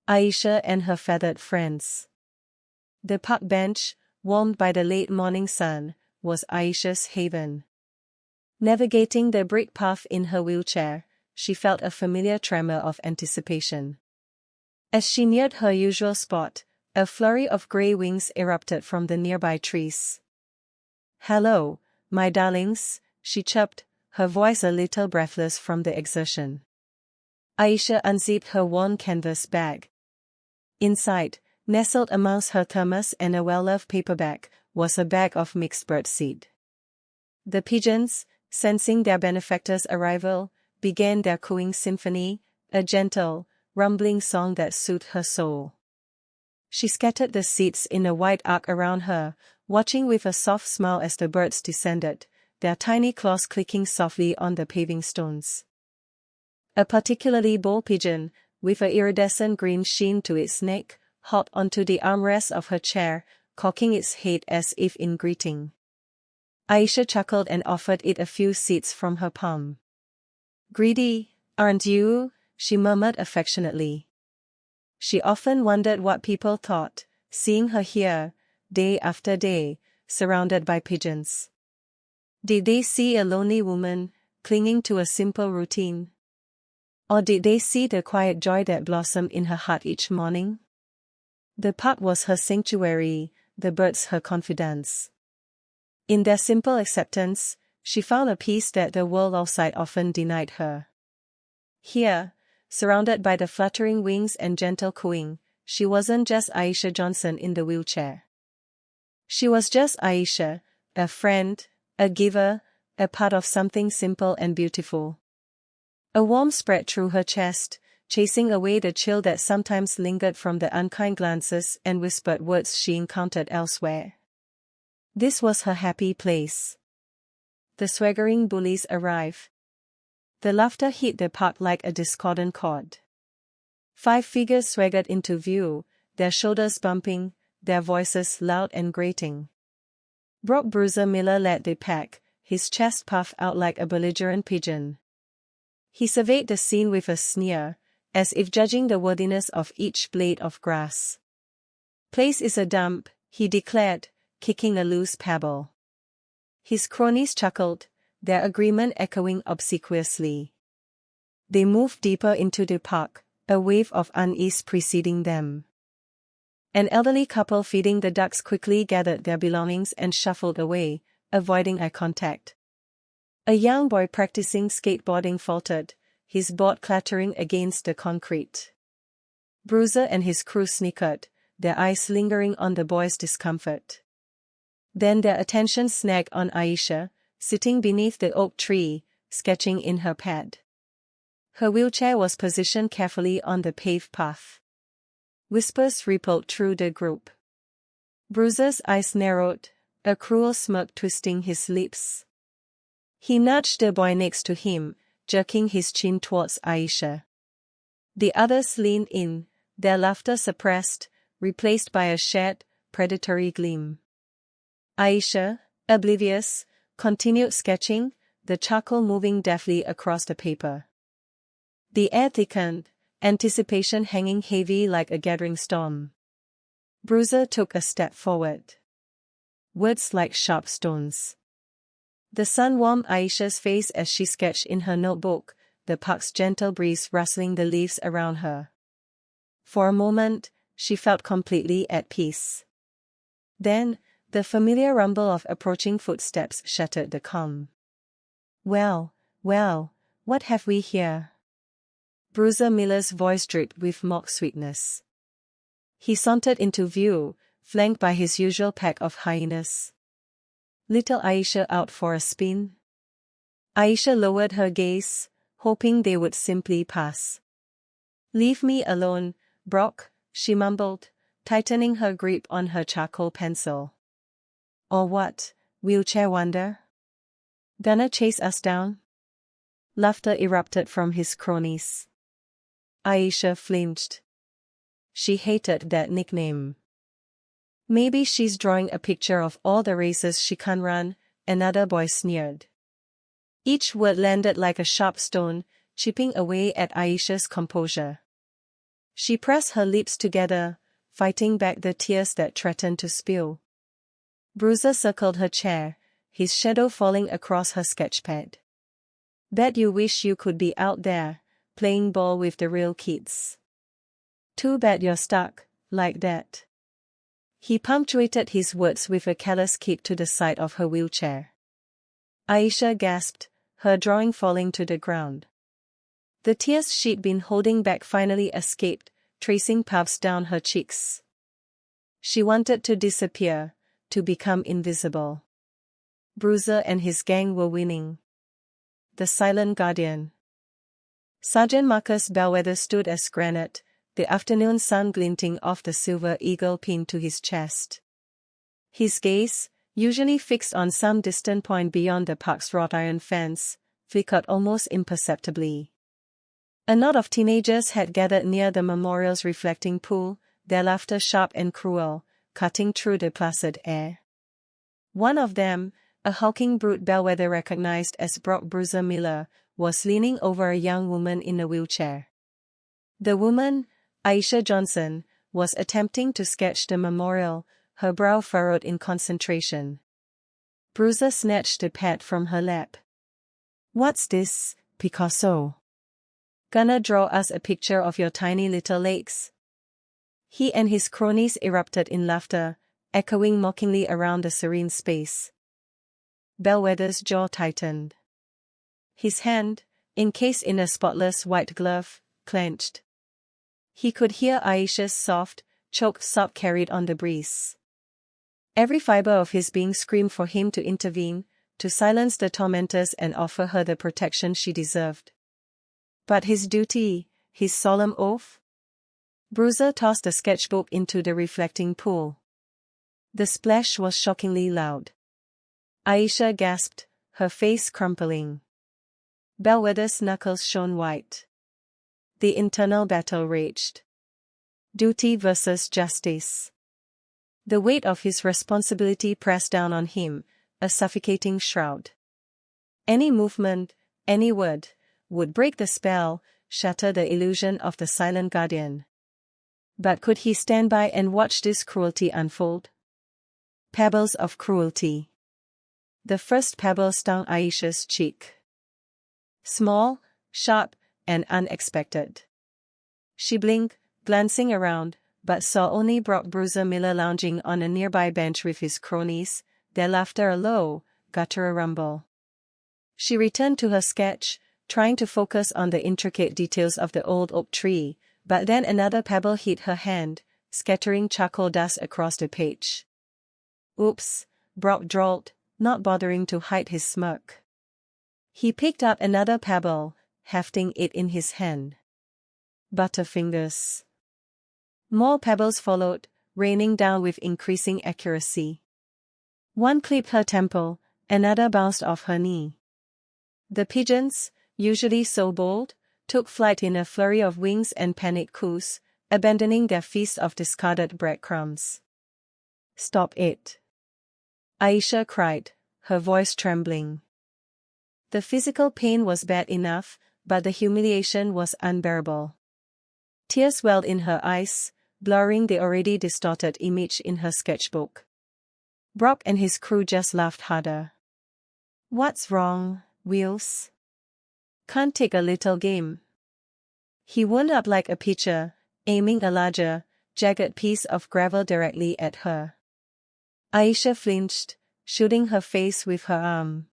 Aisha and her feathered friends. The park bench, warmed by the late morning sun, was Aisha's haven. Navigating the brick path in her wheelchair, she felt a familiar tremor of anticipation. As she neared her usual spot, a flurry of grey wings erupted from the nearby trees. "Hello, my darlings," she chirped, her voice a little breathless from the exertion. Aisha unzipped her worn canvas bag. Inside, nestled amongst her thermos and a well-loved paperback, was a bag of mixed birdseed. The pigeons, sensing their benefactor's arrival, began their cooing symphony, a gentle, rumbling song that soothed her soul. She scattered the seeds in a wide arc around her, watching with a soft smile as the birds descended, their tiny claws clicking softly on the paving stones. A particularly bold pigeon, with an iridescent green sheen to its neck, hopped onto the armrest of her chair, cocking its head as if in greeting. Aisha chuckled and offered it a few seeds from her palm. "Greedy, aren't you?" she murmured affectionately. She often wondered what people thought, seeing her here, day after day, surrounded by pigeons. Did they see a lonely woman, clinging to a simple routine? Or did they see the quiet joy that blossomed in her heart each morning? The park was her sanctuary, the birds her confidants. In their simple acceptance, she found a peace that the world outside often denied her. Here, surrounded by the fluttering wings and gentle cooing, she wasn't just Aisha Johnson in the wheelchair. She was just Aisha, a friend, a giver, a part of something simple and beautiful. A warmth spread through her chest, chasing away the chill that sometimes lingered from the unkind glances and whispered words she encountered elsewhere. This was her happy place. The swaggering bullies arrived. The laughter hit the park like a discordant chord. 5 figures swaggered into view, their shoulders bumping, their voices loud and grating. Brock Bruiser Miller led the pack, his chest puffed out like a belligerent pigeon. He surveyed the scene with a sneer, as if judging the worthiness of each blade of grass. "Place is a dump," he declared, kicking a loose pebble. His cronies chuckled, their agreement echoing obsequiously. They moved deeper into the park, a wave of unease preceding them. An elderly couple feeding the ducks quickly gathered their belongings and shuffled away, avoiding eye contact. A young boy practicing skateboarding faltered, his board clattering against the concrete. Bruiser and his crew snickered, their eyes lingering on the boy's discomfort. Then their attention snagged on Aisha, sitting beneath the oak tree, sketching in her pad. Her wheelchair was positioned carefully on the paved path. Whispers rippled through the group. Bruiser's eyes narrowed, a cruel smirk twisting his lips. He nudged the boy next to him, jerking his chin towards Aisha. The others leaned in, their laughter suppressed, replaced by a shared, predatory gleam. Aisha, oblivious, continued sketching, the charcoal moving deftly across the paper. The air thickened, anticipation hanging heavy like a gathering storm. Bruiser took a step forward. Words like sharp stones. The sun warmed Aisha's face as she sketched in her notebook, the park's gentle breeze rustling the leaves around her. For a moment, she felt completely at peace. Then, the familiar rumble of approaching footsteps shattered the calm. Well, what have we here?" Bruiser Miller's voice dripped with mock sweetness. He sauntered into view, flanked by his usual pack of hyenas. "Little Aisha out for a spin?" Aisha lowered her gaze, hoping they would simply pass. "Leave me alone, Brock," she mumbled, tightening her grip on her charcoal pencil. "Or what, wheelchair wonder? Gonna chase us down?" Laughter erupted from his cronies. Aisha flinched. She hated that nickname. "Maybe she's drawing a picture of all the races she can run," another boy sneered. Each word landed like a sharp stone, chipping away at Aisha's composure. She pressed her lips together, fighting back the tears that threatened to spill. Bruiser circled her chair, his shadow falling across her sketchpad. Bet you wish you could be out there, playing ball with the real kids. Too bad you're stuck, like that. He punctuated his words with a careless kick to the side of her wheelchair. Aisha gasped, her drawing falling to the ground. The tears she'd been holding back finally escaped, tracing paths down her cheeks. She wanted to disappear, to become invisible. Bruiser and his gang were winning. The Silent Guardian. Sergeant Marcus Bellwether stood as granite, the afternoon sun glinting off the silver eagle pinned to his chest. His gaze, usually fixed on some distant point beyond the park's wrought iron fence, flickered almost imperceptibly. A knot of teenagers had gathered near the memorial's reflecting pool, their laughter sharp and cruel, cutting through the placid air. One of them, a hulking brute Bellwether recognized as Brock Bruiser Miller, was leaning over a young woman in a wheelchair. The woman, Aisha Johnson, was attempting to sketch the memorial, her brow furrowed in concentration. Bruiser snatched the pad from her lap. "What's this, Picasso? Gonna draw us a picture of your tiny little legs?" He and his cronies erupted in laughter, echoing mockingly around the serene space. Bellwether's jaw tightened. His hand, encased in a spotless white glove, clenched. He could hear Aisha's soft, choked sob carried on the breeze. Every fiber of his being screamed for him to intervene, to silence the tormentors and offer her the protection she deserved. But his duty, his solemn oath? Bruiser tossed the sketchbook into the reflecting pool. The splash was shockingly loud. Aisha gasped, her face crumpling. Bellwether's knuckles shone white. The internal battle raged. Duty versus justice. The weight of his responsibility pressed down on him, a suffocating shroud. Any movement, any word, would break the spell, shatter the illusion of the Silent Guardian. But could he stand by and watch this cruelty unfold? Pebbles of cruelty. The first pebble stung Aisha's cheek. Small, sharp, and unexpected. She blinked, glancing around, but saw only Brock Bruiser Miller lounging on a nearby bench with his cronies, their laughter a low, guttural rumble. She returned to her sketch, trying to focus on the intricate details of the old oak tree, but then another pebble hit her hand, scattering charcoal dust across the page. "Oops," Brock drawled, not bothering to hide his smirk. He picked up another pebble, hefting it in his hand. Butterfingers. More pebbles followed, raining down with increasing accuracy. One clipped her temple, another bounced off her knee. The pigeons, usually so bold, took flight in a flurry of wings and panicked coos, abandoning their feast of discarded breadcrumbs. "Stop it!" Aisha cried, her voice trembling. The physical pain was bad enough, but the humiliation was unbearable. Tears welled in her eyes, blurring the already distorted image in her sketchbook. Brock and his crew just laughed harder. "What's wrong, Wheels? Can't take a little game?" He wound up like a pitcher, aiming a larger, jagged piece of gravel directly at her. Aisha flinched, shielding her face with her arm.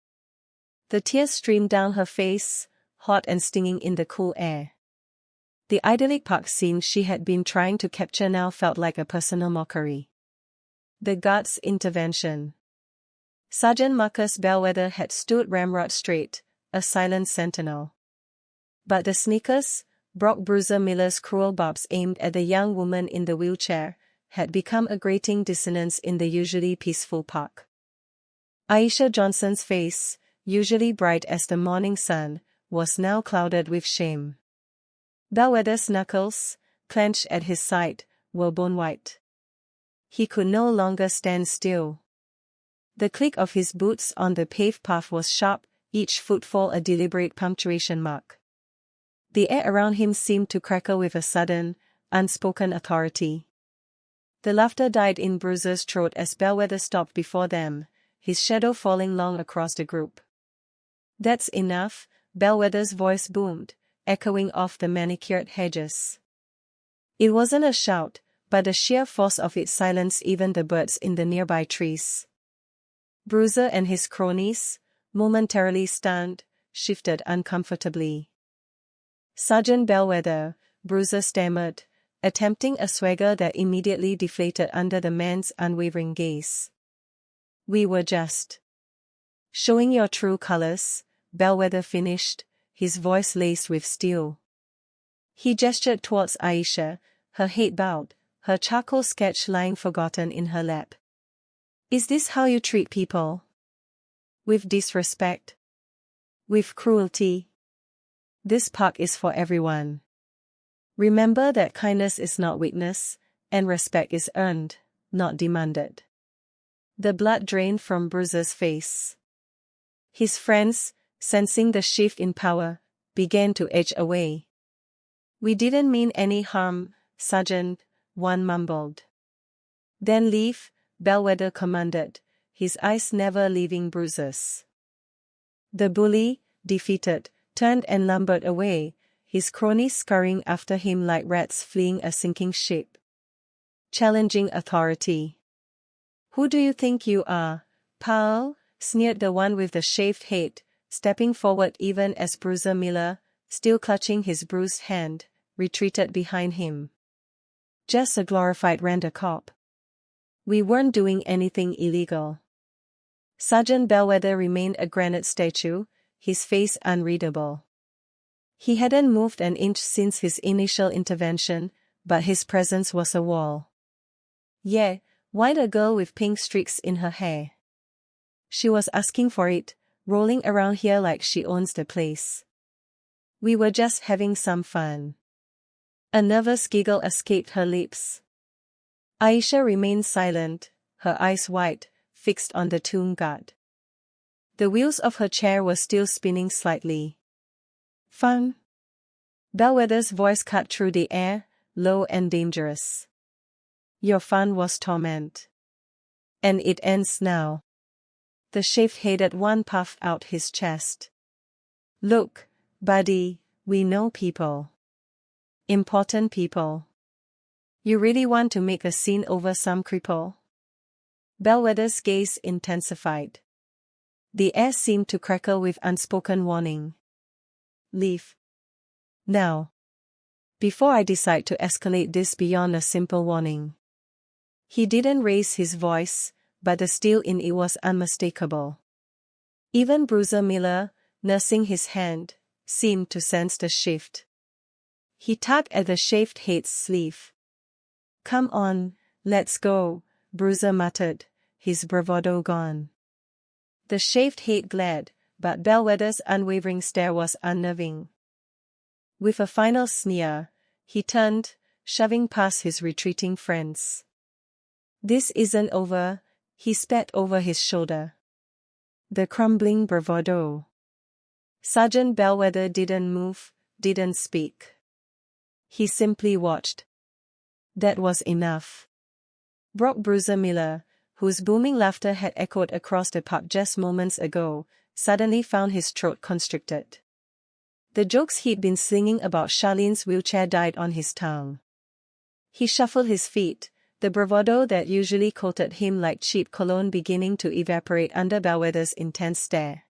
The tears streamed down her face, hot and stinging in the cool air. The idyllic park scene she had been trying to capture now felt like a personal mockery. The guards' intervention. Sergeant Marcus Bellwether had stood ramrod straight, a silent sentinel. But the sneakers, Brock Bruiser Miller's cruel barbs aimed at the young woman in the wheelchair, had become a grating dissonance in the usually peaceful park. Aisha Johnson's face, usually bright as the morning sun, was now clouded with shame. Bellwether's knuckles, clenched at his side, were bone-white. He could no longer stand still. The click of his boots on the paved path was sharp, each footfall a deliberate punctuation mark. The air around him seemed to crackle with a sudden, unspoken authority. The laughter died in Bruiser's throat as Bellwether stopped before them, his shadow falling long across the group. "That's enough," Bellwether's voice boomed, echoing off the manicured hedges. It wasn't a shout, but the sheer force of it silenced even the birds in the nearby trees. Bruiser and his cronies, momentarily stunned, shifted uncomfortably. "Sergeant Bellwether," Bruiser stammered, attempting a swagger that immediately deflated under the man's unwavering gaze. "We were just showing your true colors," Bellwether finished, his voice laced with steel. He gestured towards Aisha, her head bowed, her charcoal sketch lying forgotten in her lap. "Is this how you treat people? With disrespect? With cruelty? This park is for everyone. Remember that kindness is not weakness, and respect is earned, not demanded." The blood drained from Bruiser's face. His friends, sensing the shift in power, began to edge away. "We didn't mean any harm, Sergeant," one mumbled. "Then leave," Bellwether commanded, his eyes never leaving Bruiser's. The bully, defeated, turned and lumbered away, his cronies scurrying after him like rats fleeing a sinking ship. "Challenging authority. Who do you think you are, pal?" sneered the one with the shaved head, stepping forward even as Bruiser Miller, still clutching his bruised hand, retreated behind him. "Just a glorified rent-a-cop. We weren't doing anything illegal." Sergeant Bellwether remained a granite statue, his face unreadable. He hadn't moved an inch since his initial intervention, but his presence was a wall. "Yeah, why the girl with pink streaks in her hair? She was asking for it, rolling around here like she owns the place. We were just having some fun." A nervous giggle escaped her lips. Aisha remained silent, her eyes wide, fixed on the tomb god. The wheels of her chair were still spinning slightly. "Fun?" Bellwether's voice cut through the air, low and dangerous. "Your fun was torment. And it ends now." The shaved-headed one puffed out his chest. "Look, buddy, we know people. Important people. You really want to make a scene over some cripple?" Bellwether's gaze intensified. The air seemed to crackle with unspoken warning. "Leave. Now. Before I decide to escalate this beyond a simple warning." He didn't raise his voice, but the steel in it was unmistakable. Even Bruiser Miller, nursing his hand, seemed to sense the shift. He tugged at the shaved head's sleeve. "Come on, let's go," Bruiser muttered, his bravado gone. The shaved head glared, but Bellwether's unwavering stare was unnerving. With a final sneer, he turned, shoving past his retreating friends. "This isn't over," he spat over his shoulder. The crumbling bravado. Sergeant Bellwether didn't move, didn't speak. He simply watched. That was enough. Brock Bruiser Miller, whose booming laughter had echoed across the park just moments ago, suddenly found his throat constricted. The jokes he'd been slinging about Charlene's wheelchair died on his tongue. He shuffled his feet, the bravado that usually coated him like cheap cologne beginning to evaporate under Bellwether's intense stare.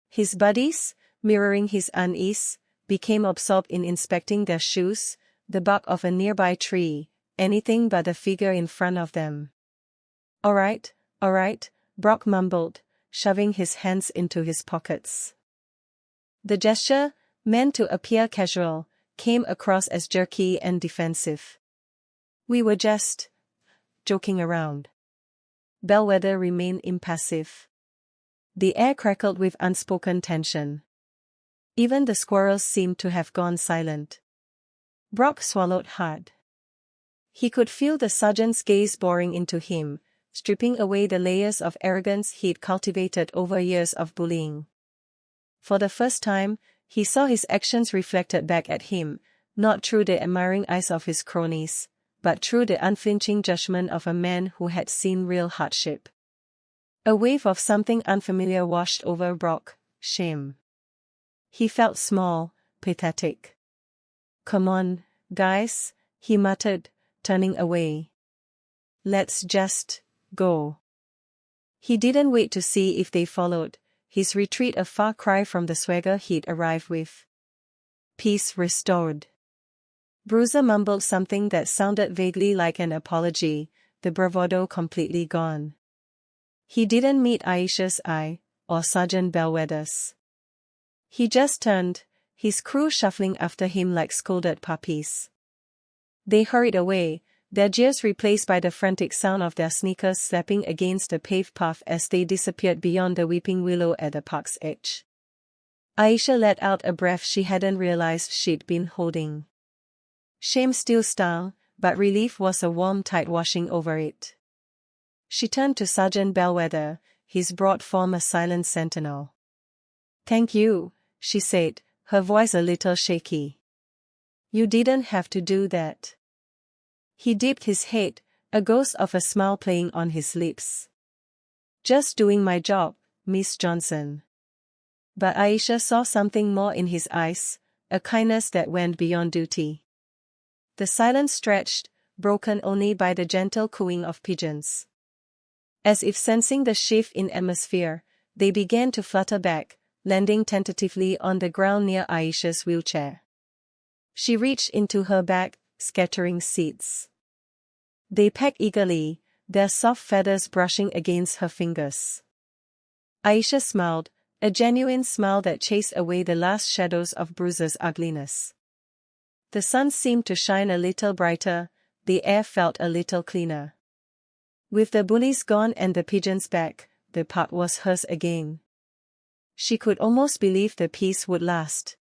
His buddies, mirroring his unease, became absorbed in inspecting their shoes, the bark of a nearby tree, anything but the figure in front of them. All right, Brock mumbled, shoving his hands into his pockets. The gesture, meant to appear casual, came across as jerky and defensive. "We were just joking around." Bellwether remained impassive. The air crackled with unspoken tension. Even the squirrels seemed to have gone silent. Brock swallowed hard. He could feel the sergeant's gaze boring into him, stripping away the layers of arrogance he'd cultivated over years of bullying. For the first time, he saw his actions reflected back at him, not through the admiring eyes of his cronies, but through the unflinching judgment of a man who had seen real hardship. A wave of something unfamiliar washed over Brock, shame. He felt small, pathetic. "Come on, guys," he muttered, turning away. "Let's just go." He didn't wait to see if they followed, his retreat a far cry from the swagger he'd arrived with. Peace restored. Bruiser mumbled something that sounded vaguely like an apology, the bravado completely gone. He didn't meet Aisha's eye, or Sergeant Bellwether's. He just turned, his crew shuffling after him like scolded puppies. They hurried away, their jeers replaced by the frantic sound of their sneakers slapping against the paved path as they disappeared beyond the weeping willow at the park's edge. Aisha let out a breath she hadn't realized she'd been holding. Shame still stung, but relief was a warm tide washing over it. She turned to Sergeant Bellwether, his broad form a silent sentinel. "Thank you," she said, her voice a little shaky. "You didn't have to do that." He dipped his head, a ghost of a smile playing on his lips. "Just doing my job, Miss Johnson." But Aisha saw something more in his eyes, a kindness that went beyond duty. The silence stretched, broken only by the gentle cooing of pigeons. As if sensing the shift in atmosphere, they began to flutter back, landing tentatively on the ground near Aisha's wheelchair. She reached into her bag, scattering seeds. They pecked eagerly, their soft feathers brushing against her fingers. Aisha smiled, a genuine smile that chased away the last shadows of Bruiser's ugliness. The sun seemed to shine a little brighter, the air felt a little cleaner. With the bullies gone and the pigeons back, the park was hers again. She could almost believe the peace would last.